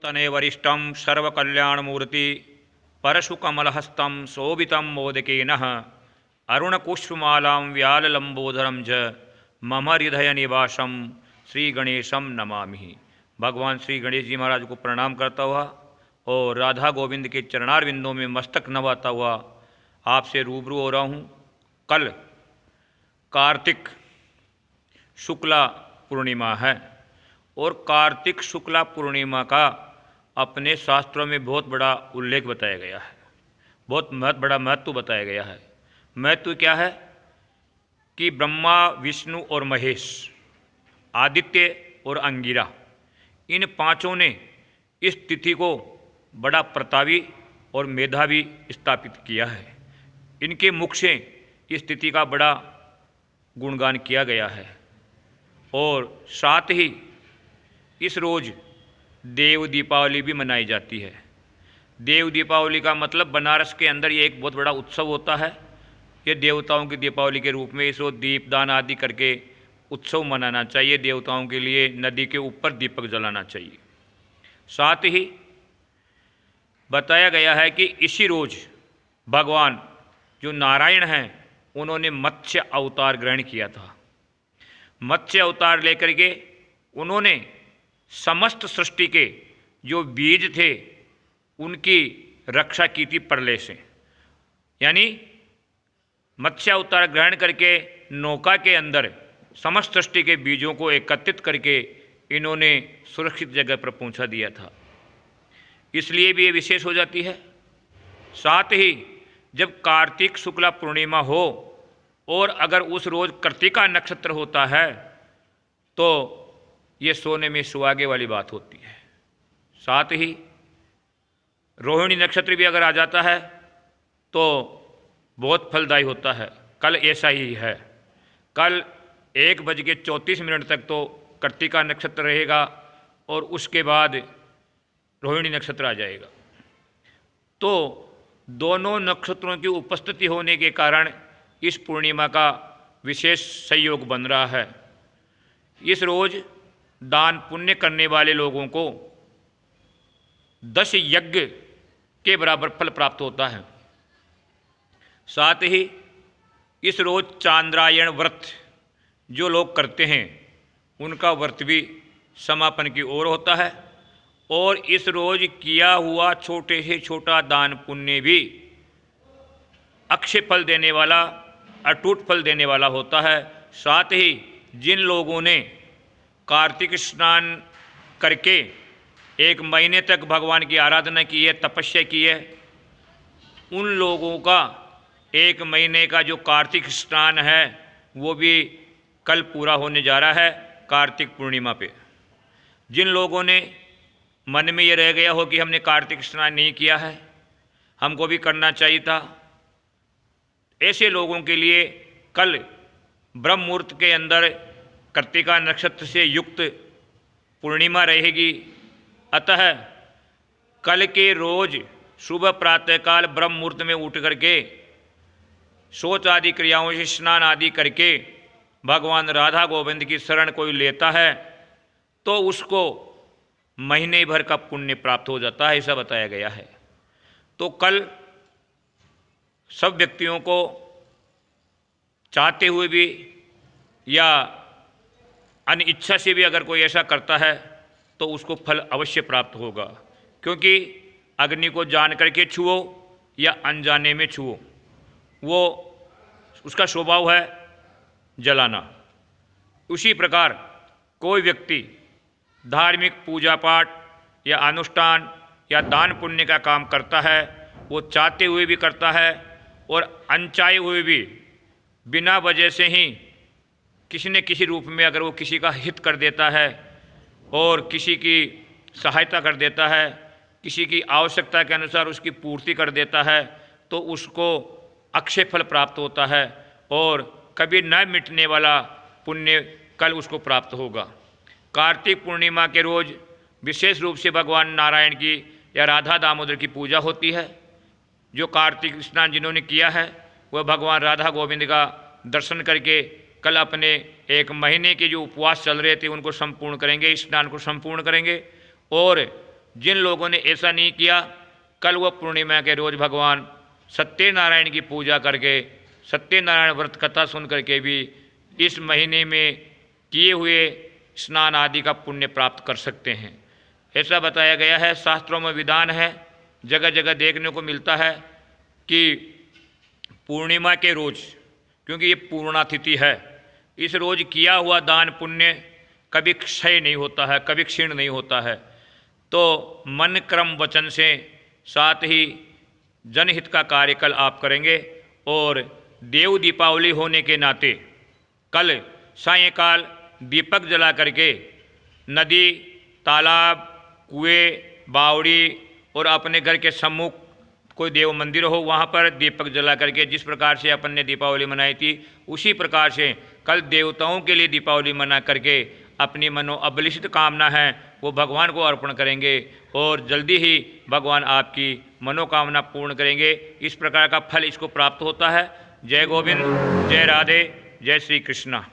तने वरिष्ठं सर्वकल्याणमूर्ति परशुकमलहस्तं शोभितं मोदकेन अरुणपुष्पमालां व्याललंबोदरं च मम हृदय निवासम श्री गणेशम नमामि। भगवान श्री गणेश जी महाराज को प्रणाम करता हुआ और राधा गोविंद के चरणारविंदों में मस्तक नवाता हुआ आपसे रूबरू हो रहा हूँ। कल कार्तिक शुक्ला पूर्णिमा है और कार्तिक शुक्ला पूर्णिमा का अपने शास्त्रों में बहुत बड़ा उल्लेख बताया गया है, बहुत बड़ा महत्व बताया गया है। महत्व क्या है कि ब्रह्मा, विष्णु और महेश, आदित्य और अंगिरा, इन पांचों ने इस तिथि को बड़ा प्रतापी और मेधावी स्थापित किया है। इनके मुख से इस तिथि का बड़ा गुणगान किया गया है और साथ ही इस रोज़ देव दीपावली भी मनाई जाती है। देव दीपावली का मतलब बनारस के अंदर ये एक बहुत बड़ा उत्सव होता है। ये देवताओं की दीपावली के रूप में इस रोज़ दीपदान आदि करके उत्सव मनाना चाहिए। देवताओं के लिए नदी के ऊपर दीपक जलाना चाहिए। साथ ही बताया गया है कि इसी रोज़ भगवान जो नारायण हैं उन्होंने मत्स्य अवतार ग्रहण किया था। मत्स्य अवतार लेकर के उन्होंने समस्त सृष्टि के जो बीज थे उनकी रक्षा की थी प्रलय से। यानी मत्स्य अवतार ग्रहण करके नौका के अंदर समस्त सृष्टि के बीजों को एकत्रित करके इन्होंने सुरक्षित जगह पर पहुंचा दिया था, इसलिए भी ये विशेष हो जाती है। साथ ही जब कार्तिक शुक्ला पूर्णिमा हो और अगर उस रोज़ कृत्तिका नक्षत्र होता है तो ये सोने में सुहागे वाली बात होती है। साथ ही रोहिणी नक्षत्र भी अगर आ जाता है तो बहुत फलदायी होता है। कल ऐसा ही है। कल 1:34 तक तो कृत्तिका नक्षत्र रहेगा और उसके बाद रोहिणी नक्षत्र आ जाएगा। तो दोनों नक्षत्रों की उपस्थिति होने के कारण इस पूर्णिमा का विशेष संयोग बन रहा है। इस रोज़ दान पुण्य करने वाले लोगों को 10 यज्ञ के बराबर फल प्राप्त होता है। साथ ही इस रोज़ चांद्रायण व्रत जो लोग करते हैं उनका व्रत भी समापन की ओर होता है और इस रोज़ किया हुआ छोटे से छोटा दान पुण्य भी अक्षय फल देने वाला, अटूट फल देने वाला होता है। साथ ही जिन लोगों ने कार्तिक स्नान करके 1 महीने तक भगवान की आराधना की है, तपस्या की है, उन लोगों का 1 महीने का जो कार्तिक स्नान है वो भी कल पूरा होने जा रहा है कार्तिक पूर्णिमा पे। जिन लोगों ने मन में ये रह गया हो कि हमने कार्तिक स्नान नहीं किया है, हमको भी करना चाहिए था, ऐसे लोगों के लिए कल ब्रह्म मुहूर्त के अंदर कृत्तिका नक्षत्र से युक्त पूर्णिमा रहेगी। अतः कल के रोज सुबह प्रातःकाल ब्रह्म मुहूर्त में उठ करके शौच आदि क्रियाओं से स्नान आदि करके भगवान राधा गोविंद की शरण कोई लेता है तो उसको महीने भर का पुण्य प्राप्त हो जाता है, ऐसा बताया गया है। तो कल सब व्यक्तियों को चाहते हुए भी या अनिच्छा से भी अगर कोई ऐसा करता है तो उसको फल अवश्य प्राप्त होगा, क्योंकि अग्नि को जान करके छुओ या अनजाने में छुओ, वो उसका स्वभाव है जलाना। उसी प्रकार कोई व्यक्ति धार्मिक पूजा पाठ या अनुष्ठान या दान पुण्य का काम करता है, वो चाहते हुए भी करता है और अनचाहे हुए भी बिना वजह से ही किसी न किसी रूप में अगर वो किसी का हित कर देता है और किसी की सहायता कर देता है, किसी की आवश्यकता के अनुसार उसकी पूर्ति कर देता है, तो उसको अक्षय फल प्राप्त होता है और कभी न मिटने वाला पुण्य कल उसको प्राप्त होगा। कार्तिक पूर्णिमा के रोज़ विशेष रूप से भगवान नारायण की या राधा दामोदर की पूजा होती है। जो कार्तिक स्नान जिन्होंने किया है वह भगवान राधा गोविंद का दर्शन करके कल अपने 1 महीने के जो उपवास चल रहे थे उनको संपूर्ण करेंगे, स्नान को संपूर्ण करेंगे और जिन लोगों ने ऐसा नहीं किया, कल वह पूर्णिमा के रोज़ भगवान सत्यनारायण की पूजा करके, सत्यनारायण व्रत कथा सुन करके भी इस महीने में किए हुए स्नान आदि का पुण्य प्राप्त कर सकते हैं। ऐसा बताया गया है, शास्त्रों में विधान है, जगह जगह देखने को मिलता है कि पूर्णिमा के रोज़, क्योंकि ये पूर्णातिथि है, इस रोज़ किया हुआ दान पुण्य कभी क्षय नहीं होता है, कभी क्षीण नहीं होता है। तो मन क्रम वचन से साथ ही जनहित का कार्य कल आप करेंगे। और देव दीपावली होने के नाते कल सायंकाल दीपक जला करके नदी, तालाब, कुएं, बावड़ी और अपने घर के सम्मुख कोई देव मंदिर हो, वहाँ पर दीपक जला करके, जिस प्रकार से अपन ने दीपावली मनाई थी उसी प्रकार से कल देवताओं के लिए दीपावली मना करके अपनी मनो अभिलषित कामना है वो भगवान को अर्पण करेंगे और जल्दी ही भगवान आपकी मनोकामना पूर्ण करेंगे। इस प्रकार का फल इसको प्राप्त होता है। जय गोविंद, जय राधे, जय श्री कृष्णा।